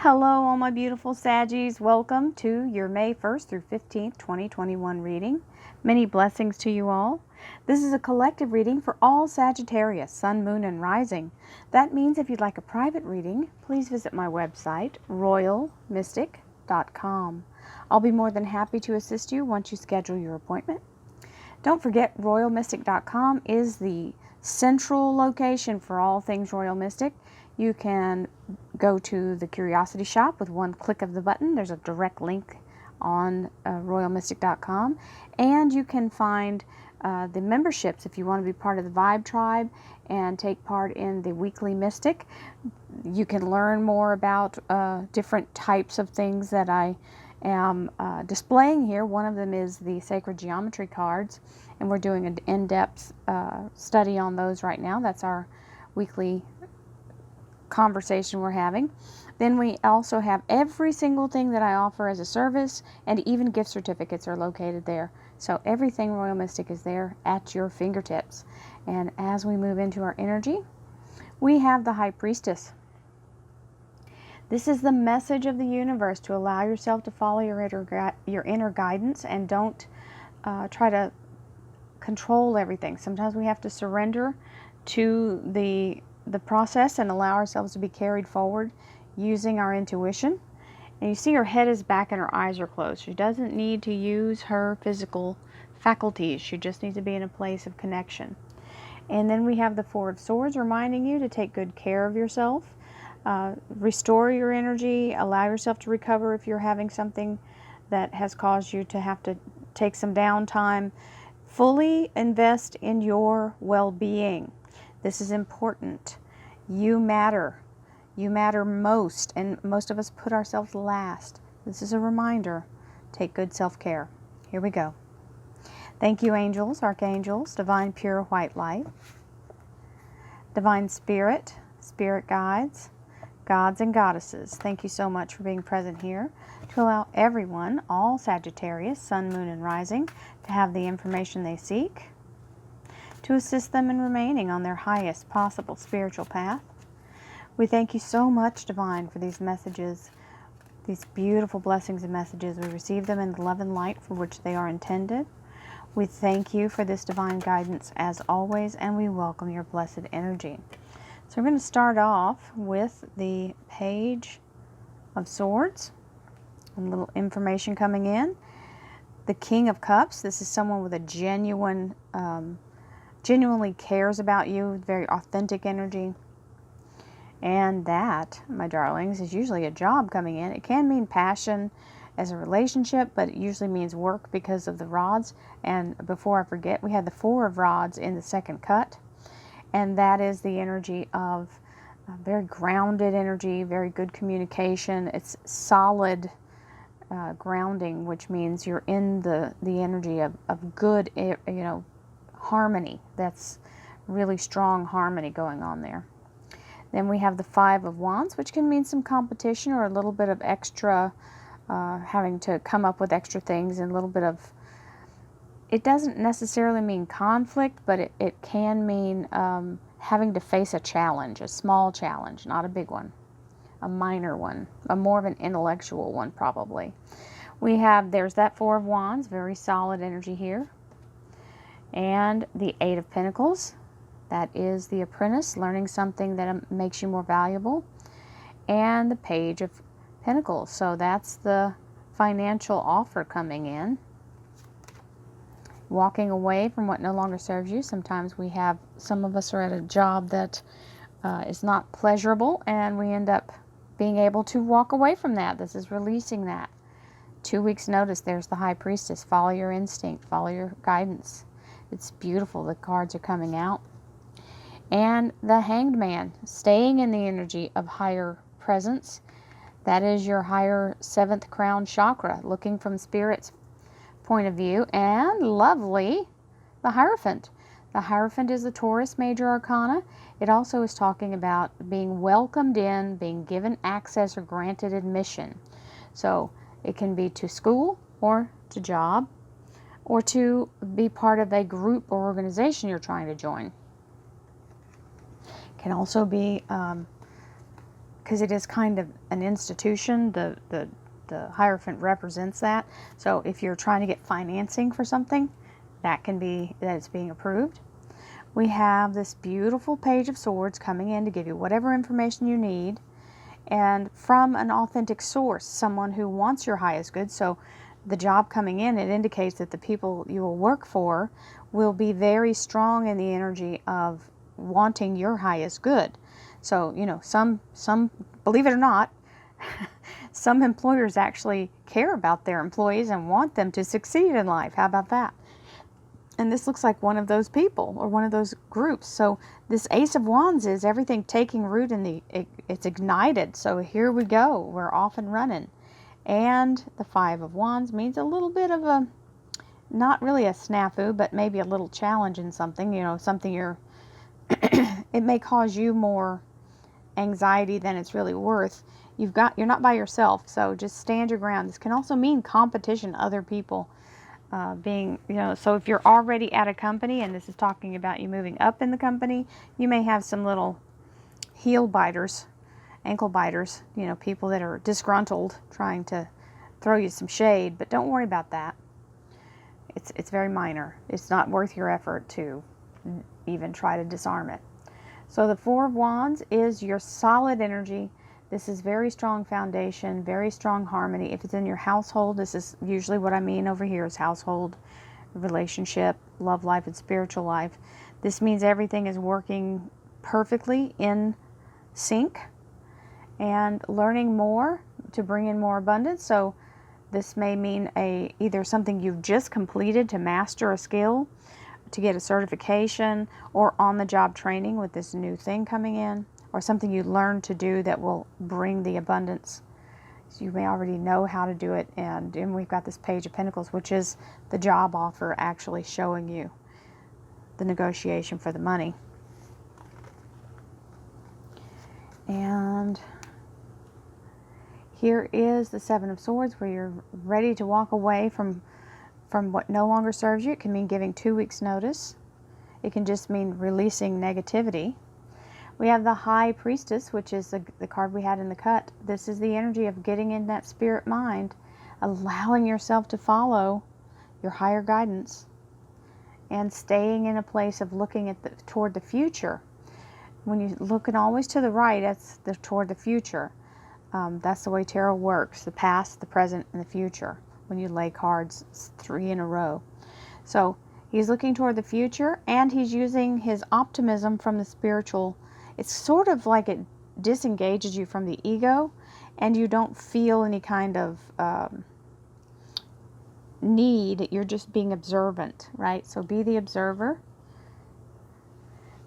Hello, all my beautiful Saggies. Welcome to your May 1st through 15th, 2021 reading. Many blessings to you all. This is a collective reading for all Sagittarius, Sun, Moon, and Rising. That means if you'd like a private reading, please visit my website, royalmystic.com. I'll be more than happy to assist you once you schedule your appointment. Don't forget, royalmystic.com is the central location for all things Royal Mystic. You can go to the Curiosity Shop with one click of the button. There's a direct link on royalmystic.com. And you can find the memberships if you want to be part of the Vibe Tribe and take part in the Weekly Mystic. You can learn more about different types of things that I am displaying here. One of them is the Sacred Geometry cards, and we're doing an in-depth study on those right now. That's our weekly conversation we're having. Then we also have every single thing that I offer as a service, and even gift certificates are located there. So everything Royal Mystic is there at your fingertips. And as we move into our energy, we have the High Priestess. This is the message of the universe to allow yourself to follow your inner guidance, and don't try to control everything. Sometimes we have to surrender to the process and allow ourselves to be carried forward using our intuition. And you see her head is back and her eyes are closed. She doesn't need to use her physical faculties. She just needs to be in a place of connection. And then we have the Four of Swords reminding you to take good care of yourself. Restore your energy, allow yourself to recover if you're having something that has caused you to have to take some downtime. Fully invest in your well-being. This is important. You matter. You matter most, and most of us put ourselves last. This is a reminder. Take good self-care. Here we go. Thank you, angels, archangels, divine pure white light, divine spirit, spirit guides, gods and goddesses. Thank you so much for being present here to allow everyone, all Sagittarius, Sun, Moon, and Rising, to have the information they seek, to assist them in remaining on their highest possible spiritual path. We thank you so much, Divine, for these messages, these beautiful blessings and messages. We receive them in the love and light for which they are intended. We thank you for this divine guidance as always, and we welcome your blessed energy. So we're going to start off with the Page of Swords. A little information coming in. The King of Cups. This is someone with a genuinely cares about you, very authentic energy. And that, my darlings, is usually a job coming in. It can mean passion as a relationship, but it usually means work because of the rods. And before I forget, we had the Four of Rods in the second cut. And that is the energy of very grounded energy, very good communication. It's solid grounding, which means you're in the energy of good, harmony. That's really strong harmony going on there. Then we have the Five of Wands, which can mean some competition or a little bit of extra, having to come up with extra things, and a little bit of, it doesn't necessarily mean conflict, but it can mean having to face a challenge, a small challenge, not a big one, a minor one, a more of an intellectual one probably. There's that Four of Wands, very solid energy here. And the Eight of Pentacles, that is the apprentice, learning something that makes you more valuable. And the Page of Pentacles, so that's the financial offer coming in. Walking away from what no longer serves you. Sometimes some of us are at a job that is not pleasurable, and we end up being able to walk away from that. This is releasing that. 2 weeks notice. There's the High Priestess. Follow your instinct, follow your guidance. It's beautiful. The cards are coming out. And the Hanged Man, staying in the energy of higher presence. That is your higher 7th crown chakra, looking from Spirit's point of view. And lovely, the Hierophant. The Hierophant is the Taurus major arcana. It also is talking about being welcomed in, being given access or granted admission. So it can be to school or to job, or to be part of a group or organization you're trying to join. Can also be because it is kind of an institution. The Hierophant represents that. So if you're trying to get financing for something, that can be that it's being approved. We have this beautiful Page of Swords coming in to give you whatever information you need, and from an authentic source, someone who wants your highest good. So the job coming in, it indicates that the people you will work for will be very strong in the energy of wanting your highest good. So, you know, some believe it or not, some employers actually care about their employees and want them to succeed in life. How about that? And this looks like one of those people or one of those groups. So this Ace of Wands is everything taking root in it's ignited. So here we go. We're off and running. And the Five of Wands means a little bit of a, not really a snafu, but maybe a little challenge in something, you know, something you're, it may cause you more anxiety than it's really worth. You're not by yourself, so just stand your ground. This can also mean competition, other people being, you know, so if you're already at a company and this is talking about you moving up in the company, you may have some little heel biters, ankle biters, you know, people that are disgruntled trying to throw you some shade, but don't worry about that. It's very minor. It's not worth your effort to even try to disarm it. So the Four of Wands is your solid energy. This is very strong foundation, very strong harmony. If it's in your household, this is usually what I mean over here is household, relationship, love life, and spiritual life. This means everything is working perfectly in sync and learning more to bring in more abundance. So this may mean either something you've just completed to master a skill, to get a certification, or on-the-job training with this new thing coming in, or something you learn to do that will bring the abundance. So you may already know how to do it, and we've got this Page of Pentacles, which is the job offer actually showing you the negotiation for the money. And here is the Seven of Swords, where you're ready to walk away from what no longer serves you. It can mean giving 2 weeks notice. It can just mean releasing negativity. We have the High Priestess, which is the card we had in the cut. This is the energy of getting in that spirit mind, allowing yourself to follow your higher guidance, and staying in a place of looking at toward the future. When you're looking always to the right, that's toward the future. That's the way tarot works, the past, the present, and the future. When you lay cards 3 in a row. So he's looking toward the future, and he's using his optimism from the spiritual. It's sort of like it disengages you from the ego, and you don't feel any kind of need. You're just being observant, right? So be the observer.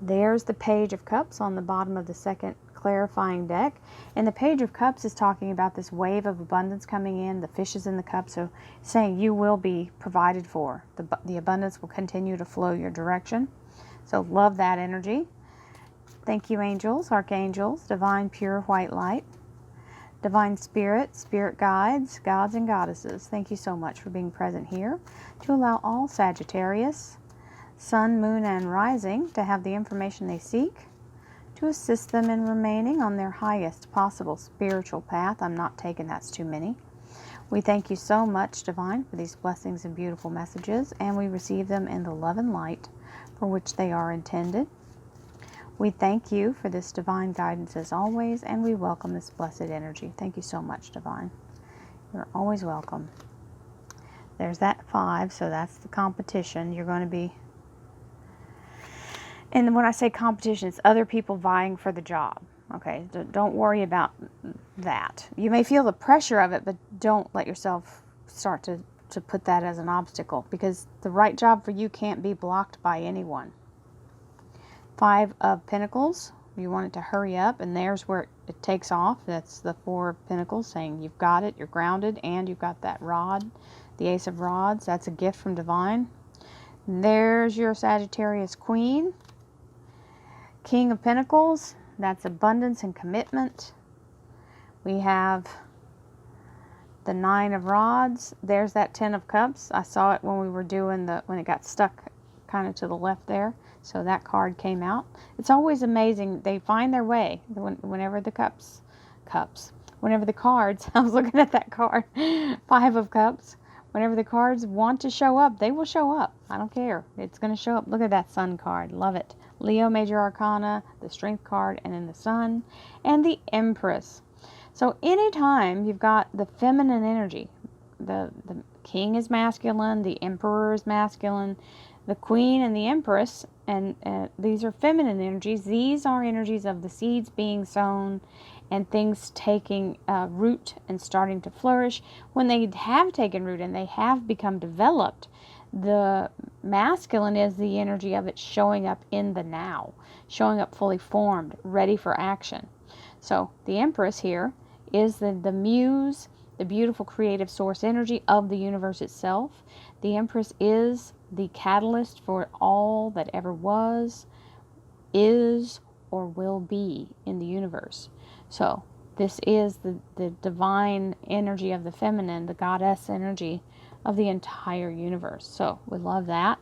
There's the Page of Cups on the bottom of the second clarifying deck, and the Page of Cups is talking about this wave of abundance coming in, the fishes in the cup, so saying you will be provided for. The abundance will continue to flow your direction. So love that energy. Thank you, angels, archangels, divine pure white light, divine spirit, spirit guides, gods and goddesses. Thank you so much for being present here to allow all Sagittarius, sun, moon, and rising to have the information they seek to assist them in remaining on their highest possible spiritual path. I'm not taking that's too many. We thank you so much, Divine, for these blessings and beautiful messages, and we receive them in the love and light for which they are intended. We thank you for this divine guidance as always, and we welcome this blessed energy. Thank you so much, Divine. You're always welcome. There's that 5, so that's the competition. You're going to be, and when I say competition, it's other people vying for the job. Okay, don't worry about that. You may feel the pressure of it, but don't let yourself start to put that as an obstacle, because the right job for you can't be blocked by anyone. 5 of Pentacles, you want it to hurry up, and there's where it takes off. That's the 4 of Pentacles saying you've got it, you're grounded, and you've got that rod, the Ace of Rods. That's a gift from Divine. And there's your Sagittarius Queen. King of Pentacles, that's abundance and commitment. We have the 9 of Rods. There's that 10 of Cups. I saw it when we were doing when it got stuck kind of to the left there. So that card came out. It's always amazing. They find their way whenever the cups Cups. Whenever the cards, I was looking at that card, 5 of Cups. Whenever the cards want to show up, they will show up. I don't care. It's going to show up. Look at that Sun card. Love it. Leo Major Arcana, the Strength card, and then the Sun, and the Empress. So anytime you've got the feminine energy, the King is masculine, the Emperor is masculine, the Queen and the Empress, and these are feminine energies. These are energies of the seeds being sown and things taking root and starting to flourish. When they have taken root and they have become developed, the masculine is the energy of it showing up in the now, showing up fully formed, ready for action. So the Empress here is the muse, the beautiful creative source energy of the universe itself. The Empress is the catalyst for all that ever was, is, or will be in the universe. So this is the divine energy of the feminine, the goddess energy of the entire universe. So we love that.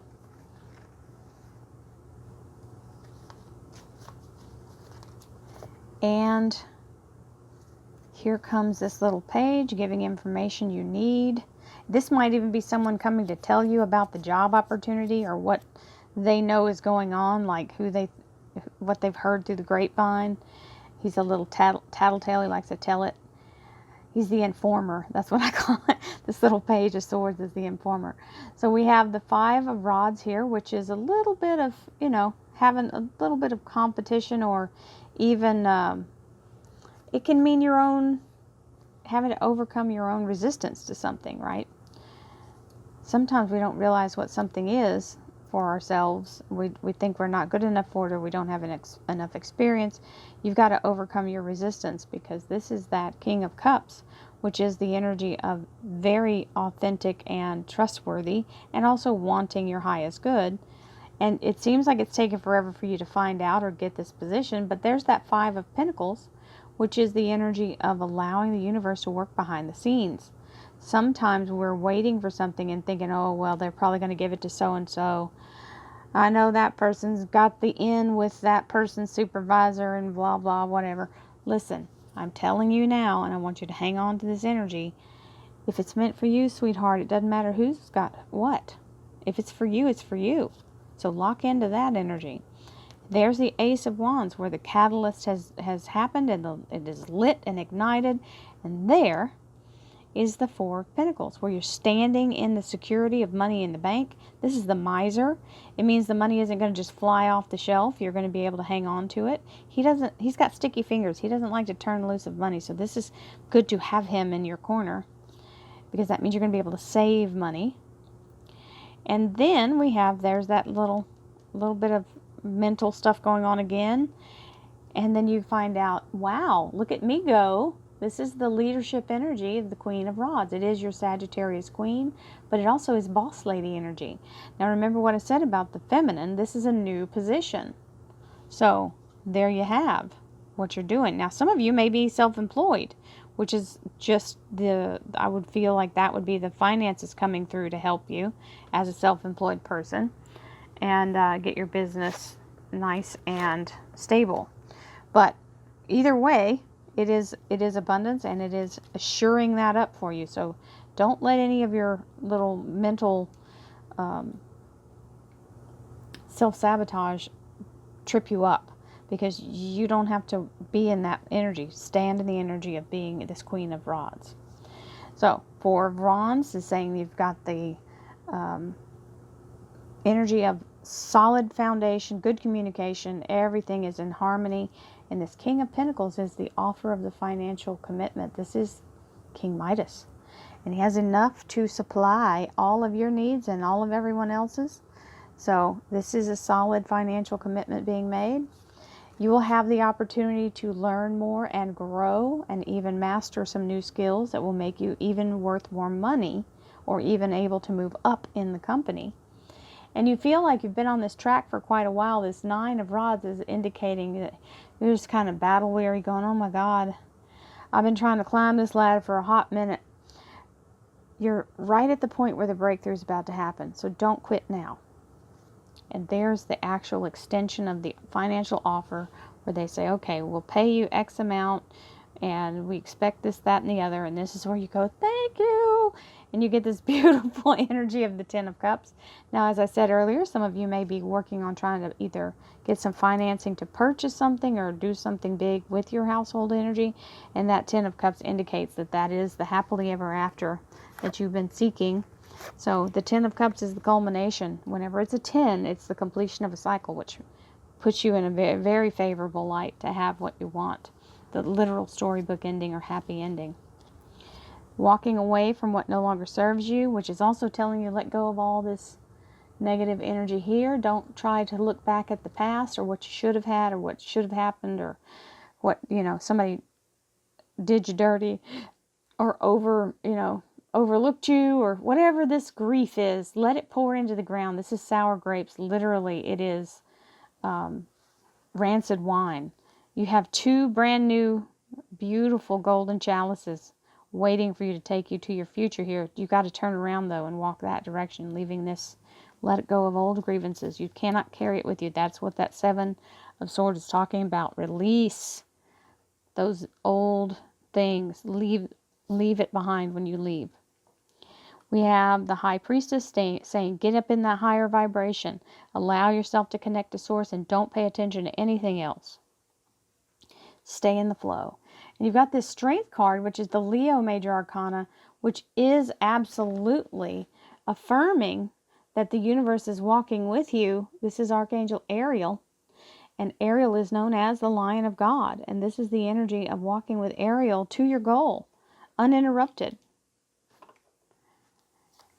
And here comes this little page giving information you need. This might even be someone coming to tell you about the job opportunity or what they know is going on, like what they've heard through the grapevine. He's a little tattletale. He likes to tell it. He's the informer. That's what I call it. This little page of swords is the informer. So we have the 5 of rods here, which is a little bit of, having a little bit of competition, or even it can mean having to overcome your own resistance to something, right? Sometimes we don't realize what something is for ourselves. We think we're not good enough for it, or we don't have enough experience. You've got to overcome your resistance, because this is that King of Cups, which is the energy of very authentic and trustworthy, and also wanting your highest good. And it seems like it's taken forever for you to find out or get this position, but there's that 5 of Pentacles, which is the energy of allowing the universe to work behind the scenes. Sometimes we're waiting for something and thinking, oh, well, they're probably going to give it to so-and-so. I know that person's got the in with that person's supervisor and blah, blah, whatever. Listen, I'm telling you now, and I want you to hang on to this energy. If it's meant for you, sweetheart, it doesn't matter who's got what. If it's for you, it's for you. So lock into that energy. There's the Ace of Wands, where the catalyst has happened and it is lit and ignited. And there is the 4 of Pentacles, where you're standing in the security of money in the bank. This is the miser. It means the money isn't going to just fly off the shelf. You're going to be able to hang on to it. He's got sticky fingers. He doesn't like to turn loose of money. So this is good to have him in your corner, because that means you're going to be able to save money. And then there's that little bit of mental stuff going on again. And then you find out, wow, look at me go. This is the leadership energy of the Queen of Rods. It is your Sagittarius Queen, but it also is boss lady energy. Now remember what I said about the feminine. This is a new position. So there you have what you're doing. Now some of you may be self-employed, which is just I would feel like that would be the finances coming through to help you as a self-employed person, and get your business nice and stable. But either way, it is abundance, and it is assuring that up for you. So don't let any of your little mental self-sabotage trip you up, because you don't have to be in that energy. Stand in the energy of being this Queen of Rods. So 4 of Wands is saying you've got the energy of solid foundation, good communication, everything is in harmony. And this King of Pentacles is the offer of the financial commitment. This is King Midas. And he has enough to supply all of your needs and all of everyone else's. So this is a solid financial commitment being made. You will have the opportunity to learn more and grow and even master some new skills that will make you even worth more money, or even able to move up in the company. And you feel like you've been on this track for quite a while. This 9 of Rods is indicating that you're just kind of battle weary, going, oh my God, I've been trying to climb this ladder for a hot minute. You're right at the point where the breakthrough is about to happen. So don't quit now. And there's the actual extension of the financial offer, where they say, okay, we'll pay you X amount and we expect this, that, and the other, and this is where you go, thank you, and you get this beautiful energy of the Ten of Cups. Now, as I said earlier, some of you may be working on trying to either get some financing to purchase something or do something big with your household energy, and that Ten of Cups indicates that that is the happily ever after that you've been seeking. So the Ten of Cups is the culmination. Whenever it's a 10, it's the completion of a cycle, which puts you in a very, very favorable light to have what you want. The literal storybook ending or happy ending. Walking away from what no longer serves you, which is also telling you let go of all this negative energy here. Don't try to look back at the past or what you should have had or what should have happened or what, somebody did you dirty or overlooked you or whatever this grief is. Let it pour into the ground. This is sour grapes. Literally, it is rancid wine. You have 2 brand new, beautiful golden chalices waiting for you to take you to your future here. You've got to turn around, though, and walk that direction, leaving this, let it go of old grievances. You cannot carry it with you. That's what that 7 of Swords is talking about. Release those old things. Leave it behind when you leave. We have the High Priestess saying, get up in that higher vibration. Allow yourself to connect to Source and don't pay attention to anything else. Stay in the flow. And you've got this Strength card, which is the Leo Major Arcana, which is absolutely affirming that the universe is walking with you. This is Archangel Ariel. And Ariel is known as the Lion of God. And this is the energy of walking with Ariel to your goal, uninterrupted.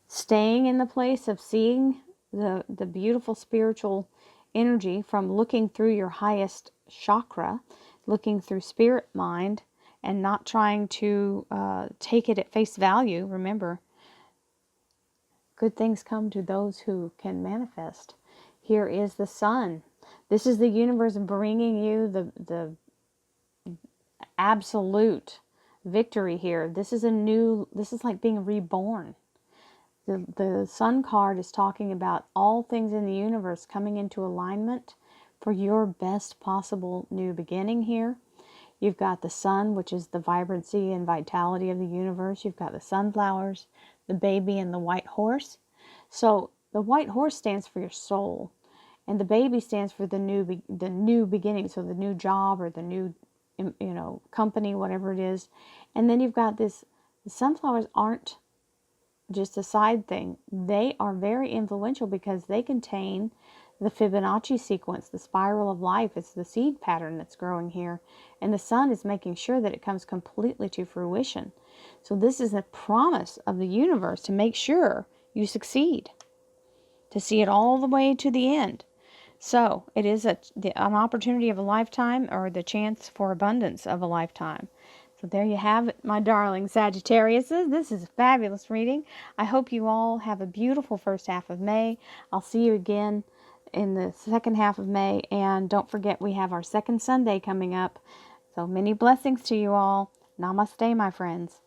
Staying in the place of seeing the beautiful spiritual energy from looking through your highest chakra, looking through spirit mind, and not trying to take it at face value. Remember, good things come to those who can manifest. Here is the sun. This is the universe bringing you the absolute victory here. This is like being reborn. The sun card is talking about all things in the universe coming into alignment for your best possible new beginning here. You've got the sun, which is the vibrancy and vitality of the universe. You've got the sunflowers, the baby, and the white horse. So the white horse stands for your soul, and the baby stands for the new beginning. So the new job or the new company, whatever it is. And then you've got this. The sunflowers aren't just a side thing. They are very influential because they contain the Fibonacci sequence, the spiral of life. It's the seed pattern that's growing here. And the sun is making sure that it comes completely to fruition. So this is a promise of the universe to make sure you succeed, to see it all the way to the end. So it is an opportunity of a lifetime, or the chance for abundance of a lifetime. So there you have it, my darling Sagittariuses. This is a fabulous reading. I hope you all have a beautiful first half of May. I'll see you again in the second half of May. And don't forget, we have our second Sunday coming up. So many blessings to you all. Namaste, my friends.